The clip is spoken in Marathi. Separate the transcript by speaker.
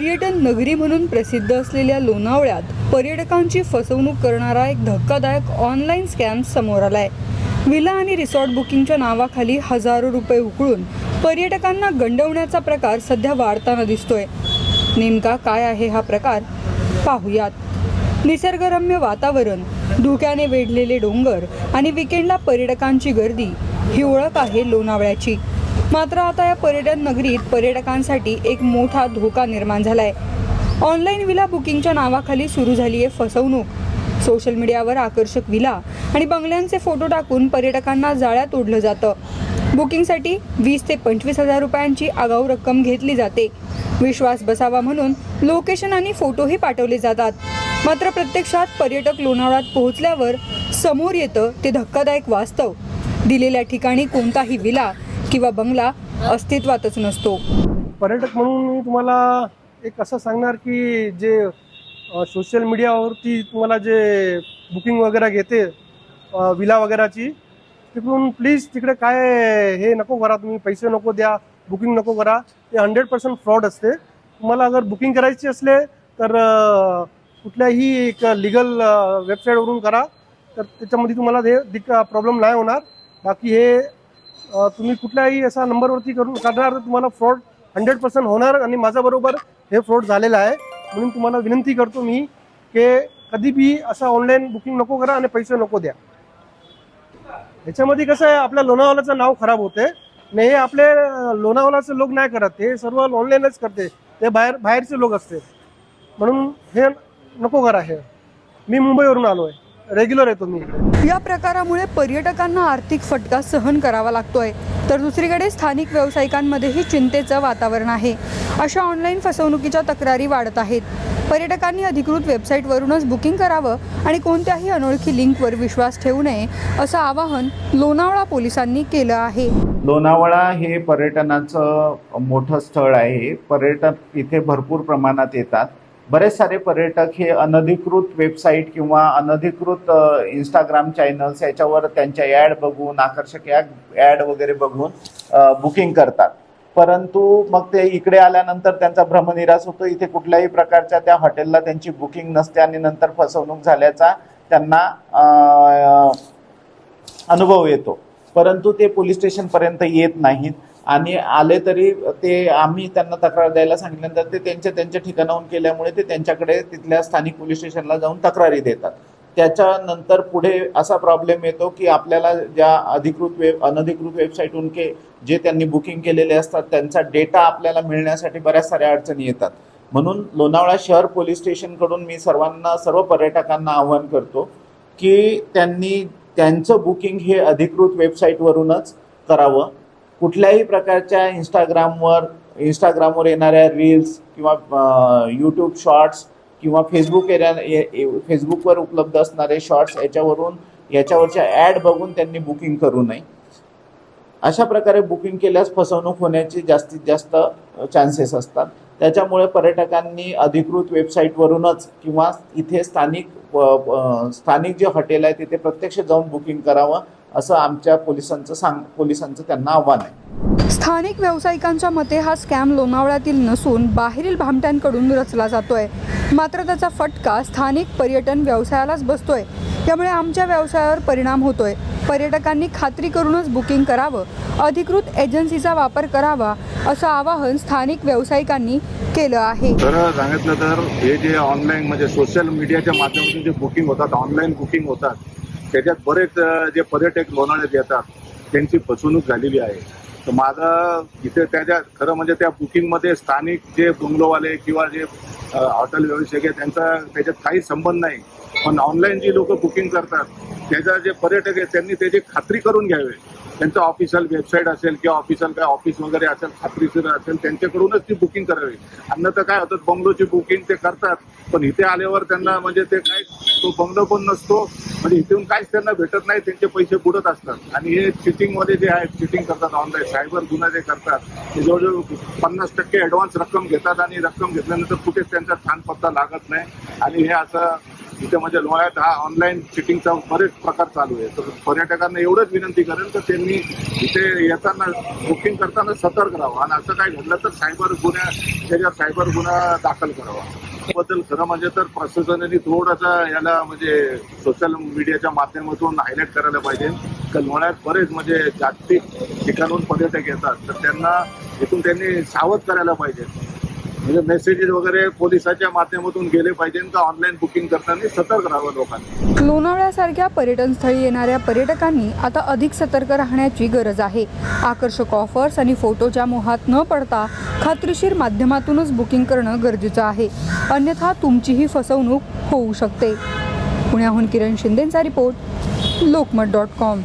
Speaker 1: पर्यटन नगरी म्हणून प्रसिद्ध असलेल्या लोणावळ्यात पर्यटकांची फसवणूक करणारा एक धक्कादायक ऑनलाईन स्कॅम समोर आलाय। विला आणि रिसॉर्ट बुकिंगच्या नावाखाली हजारो रुपये उकळून पर्यटकांना गंडवण्याचा प्रकार सध्या वाढताना दिसतोय। नेमका काय आहे हा प्रकार, पाहूयात। निसर्गरम्य वातावरण, धुक्याने वेढलेले डोंगर आणि विकेंडला पर्यटकांची गर्दी ही ओळख आहे लोणावळ्याची। मात्र आता या पर्यटन नगरीत पर्यटकांसाठी एक मोठा धोका निर्माण झालाय। ऑनलाईन विला बुकिंगच्या नावाखाली सुरू झाली आहे फसवणूक। सोशल मीडियावर आकर्षक विला आणि बंगल्यांचे फोटो टाकून पर्यटकांना जाळ्यात ओढलं जातं। बुकिंगसाठी 20 ते 25 हजार रुपयांची आगाऊ रक्कम घेतली जाते। विश्वास बसावा म्हणून लोकेशन आणि फोटोही पाठवले जातात। मात्र प्रत्यक्षात पर्यटक लोणावळ्यात पोहोचल्यावर समोर येतं ते धक्कादायक वास्तव। दिलेल्या ठिकाणी कोणताही विला किंवा बंगला अस्तित्वातच नसतो।
Speaker 2: पर्यटक म्हणून मी तुम्हाला एक असं सांगणार की जे सोशल मीडियावरती तुम्हाला जे बुकिंग वगैरे घेते विला वगैरेची, तिकडून प्लीज तिकडे काय हे नको करा, तुम्ही पैसे नको द्या, बुकिंग नको करा। ते 100% फ्रॉड असते। तुम्हाला अगर बुकिंग करायची असले तर कुठल्याही एक लिगल वेबसाईटवरून करा, तर त्याच्यामध्ये तुम्हाला हे प्रॉब्लेम नाही होणार। बाकी हे तुम्ही कुठल्याही असा नंबरवरती करून करणार तर तुम्हाला फ्रॉड 100% होणार। आणि माझ्याबरोबर हे फ्रॉड झालेलं आहे, म्हणून तुम्हाला विनंती करतो मी की कधी बी असं ऑनलाईन बुकिंग नको करा आणि पैसे नको द्या। ह्याच्यामध्ये कसं आहे, आपल्या लोणावळ्याचं नाव खराब होते आणि हे आपले लोणावळ्याचे लोक नाही करत, हे सर्व ऑनलाईनच करते, ते बाहेरचे लोक असते, म्हणून हे नको करा। हे मी मुंबईवरून आलो आहे, रेग्युलर येतो मी।
Speaker 1: या प्रकारामुळे पर्यटकांना आर्थिक फटका सहन करावा लागतोय, तर दुसरीकडे स्थानिक व्यावसायिकांमध्येही चिंतेचं वातावरण आहे। अशा ऑनलाईन फसवणुकीच्या तक्रारी वाढत आहेत। पर्यटकांनी अधिकृत वेबसाईटवरूनच बुकिंग करावं आणि कोणत्याही अनोळखी लिंकवर विश्वास ठेवू नये, असं आवाहन लोणावळा पोलिसांनी केलं आहे।
Speaker 3: लोणावळा हे पर्यटनाचं मोठं स्थळ आहे। पर्यटक इथे भरपूर प्रमाणात येतात। बरेच सारे पर्यटक हे अनधिकृत वेबसाईट किंवा अनधिकृत इंस्टाग्राम चॅनल्स याच्यावर त्यांच्या ॲड बघून, आकर्षक ॲड वगैरे बघून बुकिंग करतात। परंतु मग ते इकडे आल्यानंतर त्यांचा भ्रमनिरास होतो। इथे कुठल्याही प्रकारच्या त्या हॉटेलला त्यांची बुकिंग नसते आणि नंतर फसवणूक झाल्याचा त्यांना अनुभव येतो, परंतु ते पोलीस स्टेशनपर्यंत येत नाहीत। आणि आले तरी ते आम्ही त्यांना तक्रार द्यायला सांगितल्यानंतर ते त्यांच्या ठिकाणाहून केल्यामुळे ते त्यांच्याकडे तिथल्या स्थानिक पोलीस स्टेशनला जाऊन तक्रारी देतात। त्याच्यानंतर पुढे असा प्रॉब्लेम येतो की आपल्याला ज्या अनधिकृत वेबसाईटहून जे त्यांनी बुकिंग केलेले असतात त्यांचा डेटा आपल्याला मिळण्यासाठी बऱ्याच साऱ्या अडचणी येतात। म्हणून लोणावळा शहर पोलीस स्टेशनकडून मी सर्व पर्यटकांना आवाहन करतो की त्यांनी त्यांचं बुकिंग हे अधिकृत वेबसाईटवरूनच करावं। कुठल्याही प्रकारच्या इंस्टाग्रामवर येणाऱ्या रील्स किंवा यूट्यूब शॉर्ट्स किंवा फेसबुकवर उपलब्ध असणारे शॉर्ट्स याच्यावरच्या ॲड बघून त्यांनी बुकिंग करू नये। अशा प्रकारे बुकिंग केल्यास फसवणूक होण्याची जास्तीत जास्त चान्सेस असतात। त्याच्यामुळे पर्यटकांनी अधिकृत वेबसाईटवरूनच किंवा इथे स्थानिक जे हॉटेल आहे तिथे प्रत्यक्ष जाऊन बुकिंग करावं, असं आमच्या पोलिसांचं त्यांना आव्हान आहे।
Speaker 1: स्थानिक व्यावसायिकांच्या मते हा स्कॅम लोणावळ्यातील नसून बाहेरील भामट्यांकडून रचला जातोय। मात्र त्याचा फटका स्थानिक पर्यटन व्यवसायालाच बसतोय, त्यामुळे आमच्या व्यवसायावर परिणाम होतोय। पर्यटकांनी खात्री करूनच बुकिंग करावं, अधिकृत एजन्सीचा वापर करावा, असं आवाहन स्थानिक व्यावसायिकांनी केलं आहे।
Speaker 4: तर सांगितलं तर हे जे ऑनलाईन म्हणजे सोशल मीडियाच्या माध्यमातून जे बुकिंग होतात, ऑनलाईन बुकिंग होतात, त्याच्यात बरेच जे पर्यटक लोणावळ्यात येतात त्यांची फसवणूक झालेली आहे। तर माझं इथे खरं म्हणजे त्या बुकिंगमध्ये स्थानिक जे बंगलोवाले किंवा जे हॉटेल व्यावसायिक आहे त्याच्यात काही संबंध नाही। पण ऑनलाईन जी लोक बुकिंग करतात त्याचा जे पर्यटक आहेत त्यांनी त्याची खात्री करून घ्यावे। त्यांचं ऑफिशियल वेबसाईट असेल किंवा ऑफिशियल काय ऑफिस वगैरे असेल, खात्रीशीर असेल, त्यांच्याकडूनच ती बुकिंग करावी। अन्यथा काय होतं, बंगलोची बुकिंग ते करतात पण इथे आल्यावर त्यांना म्हणजे ते काय तो बंगलो पण नसतो, म्हणजे इथून काहीच त्यांना भेटत नाही, त्यांचे पैसे बुडत असतात। आणि हे चिटिंगमध्ये जे आहे, चिटिंग करतात ऑनलाईन, सायबर गुन्हा जे करतात ते जवळजवळ 50% ॲडव्हान्स रक्कम घेतात आणि रक्कम घेतल्यानंतर कुठेच त्यांचा स्थानपत्ता लागत नाही। आणि हे असं इथे म्हणजे लोणावळ्यात हा ऑनलाईन चिटिंगचा बरेच प्रकार चालू आहे. तर पर्यटकांना एवढंच विनंती करेल तर त्यांनी इथे येताना बुकिंग करताना सतर्क राहावं आणि असं काय घडलं तर त्याच्यावर सायबर गुन्हा दाखल करावा. बद्दल खरं म्हणजे तर प्रशासनाने थोडासा याला म्हणजे सोशल मीडियाच्या माध्यमातून हायलाईट करायला पाहिजे. तर लोणावळ्यात बरेच म्हणजे जागतिक ठिकाणून पर्यटक येतात तर त्यांना इथून त्यांनी सावध करायला पाहिजे. म्हणजे मेसेजेस वगैरे पोलिसाच्या माध्यमातून गेले पाहिजे का ऑनलाईन बुकिंग करताना सतर्क राहावं लोकांनी.
Speaker 1: लोणावळ्यासारख्या पर्यटन स्थळी येणाऱ्या पर्यटकांनी आता अधिक सतर्क राहण्याची गरज आहे. आकर्षक ऑफर्स आणि फोटोच्या मोहात न पडता खात्रीशीर माध्यमातूनच बुकिंग करणं गरजेचं आहे. अन्यथा तुमचीही फसवणूक होऊ शकते. पुण्याहून किरण शिंदेचा रिपोर्ट, लोकमत.com.